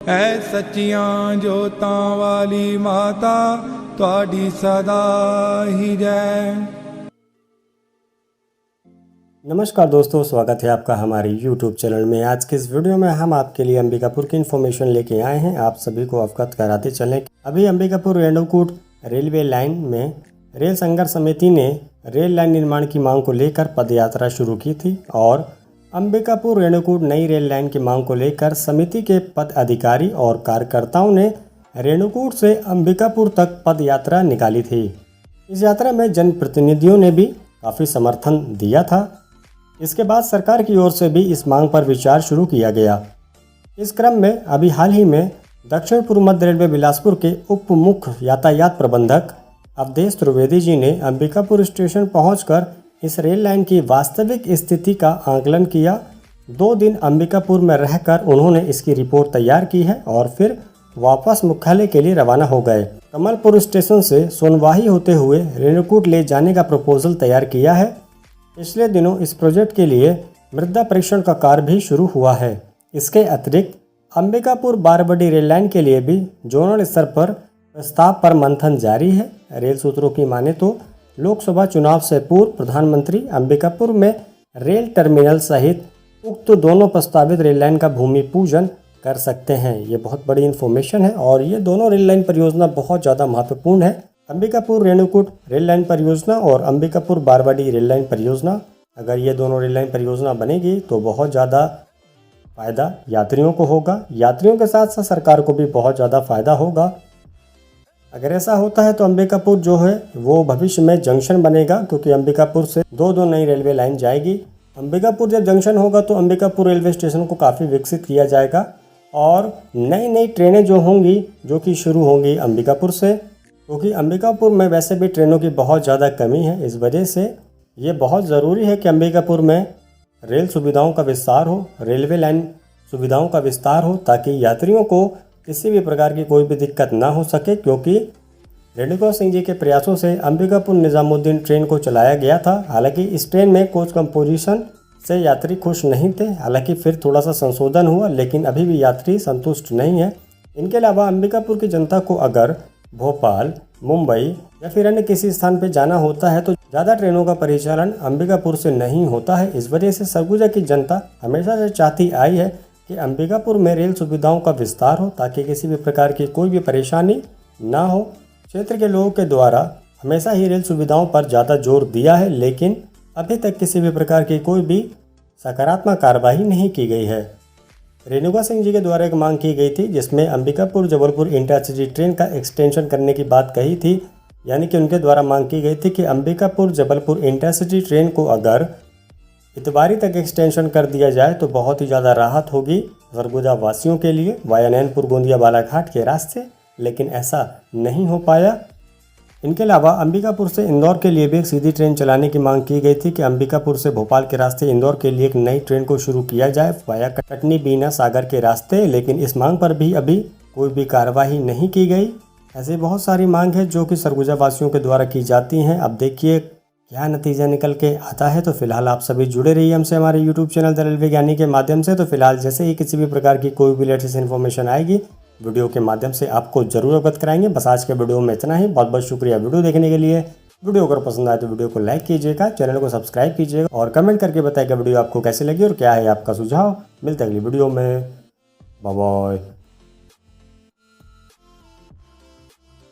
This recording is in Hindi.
ऐ सच्चियां जोतां वाली माता तुहाडी सदा ही जय। नमस्कार दोस्तों, स्वागत है आपका हमारे YouTube चैनल में। आज के इस वीडियो में हम आपके लिए अंबिकापुर की इन्फॉर्मेशन लेके आए हैं। आप सभी को अवगत कराते चलें। अभी अंबिकापुर रेणुकूट रेलवे लाइन में रेल संघर्ष समिति ने रेल लाइन निर्माण की मांग को लेकर पदयात्रा शुरू की थी और अंबिकापुर रेणुकूट नई रेल लाइन की मांग को लेकर समिति के पदाधिकारी और कार्यकर्ताओं ने रेणुकूट से अंबिकापुर तक पदयात्रा निकाली थी। इस यात्रा में जनप्रतिनिधियों ने भी काफ़ी समर्थन दिया था। इसके बाद सरकार की ओर से भी इस मांग पर विचार शुरू किया गया। इस क्रम में अभी हाल ही में दक्षिण पूर्व मध्य रेलवे बिलासपुर के उप मुख्य यातायात प्रबंधक अवधेश त्रिवेदी जी ने अंबिकापुर स्टेशन पहुंचकर इस रेल लाइन की वास्तविक स्थिति का आकलन किया। 2 दिन अंबिकापुर में रहकर उन्होंने इसकी रिपोर्ट तैयार की है और फिर वापस मुख्यालय के लिए रवाना हो गए। कमलपुर स्टेशन से सोनवाही होते हुए रेणुकूट ले जाने का प्रपोजल तैयार किया है। पिछले दिनों इस प्रोजेक्ट के लिए मृदा परीक्षण का कार्य भी शुरू हुआ है। इसके अतिरिक्त अंबिकापुर बारबडी रेल लाइन के लिए भी जोनल स्तर पर प्रस्ताव पर मंथन जारी है। रेल सूत्रों की माने तो लोकसभा चुनाव से पूर्व प्रधानमंत्री अंबिकापुर में रेल टर्मिनल सहित उक्त दोनों प्रस्तावित रेल लाइन का भूमि पूजन कर सकते हैं। ये बहुत बड़ी इन्फॉर्मेशन है और ये दोनों रेल लाइन परियोजना बहुत ज़्यादा महत्वपूर्ण है। अंबिकापुर रेणुकूट रेल लाइन परियोजना और अंबिकापुर बारबडी रेल लाइन परियोजना, अगर ये दोनों रेल लाइन परियोजना बनेगी तो बहुत ज़्यादा फ़ायदा यात्रियों को होगा। यात्रियों के साथ साथ सरकार को भी बहुत ज़्यादा फ़ायदा होगा। अगर ऐसा होता है तो अंबिकापुर जो है वो भविष्य में जंक्शन बनेगा, क्योंकि अंबिकापुर से दो नई रेलवे लाइन जाएगी। अंबिकापुर जब जंक्शन होगा तो अंबिकापुर रेलवे स्टेशन को काफ़ी विकसित किया जाएगा और नई ट्रेनें जो होंगी जो कि शुरू होंगी अंबिकापुर से, क्योंकि अंबिकापुर में वैसे भी ट्रेनों की बहुत ज़्यादा कमी है। इस वजह से ये बहुत ज़रूरी है कि अंबिकापुर में रेल सुविधाओं का विस्तार हो, रेलवे लाइन सुविधाओं का विस्तार हो, ताकि यात्रियों को किसी भी प्रकार की कोई भी दिक्कत ना हो सके। क्योंकि रेणुका सिंह जी के प्रयासों से अंबिकापुर निज़ामुद्दीन ट्रेन को चलाया गया था। हालांकि इस ट्रेन में कोच कंपोजिशन से यात्री खुश नहीं थे। हालांकि फिर थोड़ा सा संशोधन हुआ, लेकिन अभी भी यात्री संतुष्ट नहीं है। इनके अलावा अंबिकापुर की जनता को अगर भोपाल, मुंबई या फिर अन्य किसी स्थान पर जाना होता है तो ज़्यादा ट्रेनों का परिचालन अंबिकापुर से नहीं होता है। इस वजह से सरगुजा की जनता हमेशा से चाहती आई है कि अंबिकापुर में रेल सुविधाओं का विस्तार हो, ताकि किसी भी प्रकार की कोई भी परेशानी ना हो। क्षेत्र के लोगों के द्वारा हमेशा ही रेल सुविधाओं पर ज़्यादा जोर दिया है, लेकिन अभी तक किसी भी प्रकार की कोई भी सकारात्मक कार्रवाई नहीं की गई है। रेणुका सिंह जी के द्वारा एक मांग की गई थी, जिसमें अंबिकापुर जबलपुर इंटरसिटी ट्रेन का एक्सटेंशन करने की बात कही थी। यानी कि उनके द्वारा मांग की गई थी कि अंबिकापुर जबलपुर इंटरसिटी ट्रेन को अगर इतवारी तक एक्सटेंशन कर दिया जाए तो बहुत ही ज़्यादा राहत होगी सरगुजा वासियों के लिए वाया नैनपुर गोंदिया बालाघाट के रास्ते, लेकिन ऐसा नहीं हो पाया। इनके अलावा अंबिकापुर से इंदौर के लिए भी एक सीधी ट्रेन चलाने की मांग की गई थी कि अंबिकापुर से भोपाल के रास्ते इंदौर के लिए एक नई ट्रेन को शुरू किया जाए वाया कटनी बीना सागर के रास्ते, लेकिन इस मांग पर भी अभी कोई भी कार्रवाई नहीं की गई। ऐसी बहुत सारी मांग है जो कि सरगुजा वासियों के द्वारा की जाती हैं। अब देखिए क्या नतीजा निकल के आता है। तो फिलहाल आप सभी जुड़े रहिए हमसे हमारे YouTube चैनल द रेलवे ज्ञानी के माध्यम से। तो फिलहाल जैसे ही किसी भी प्रकार की कोई भी लेटेस्ट इन्फॉर्मेशन आएगी वीडियो के माध्यम से आपको जरूर अवगत कराएंगे। बस आज के वीडियो में इतना ही। बहुत बहुत शुक्रिया वीडियो देखने के लिए। वीडियो अगर पसंद आए तो वीडियो को लाइक कीजिएगा, चैनल को सब्सक्राइब कीजिएगा और कमेंट करके बताइएगा वीडियो आपको कैसे लगी और क्या है आपका सुझाव। मिलते हैं अगली वीडियो में। Bye bye.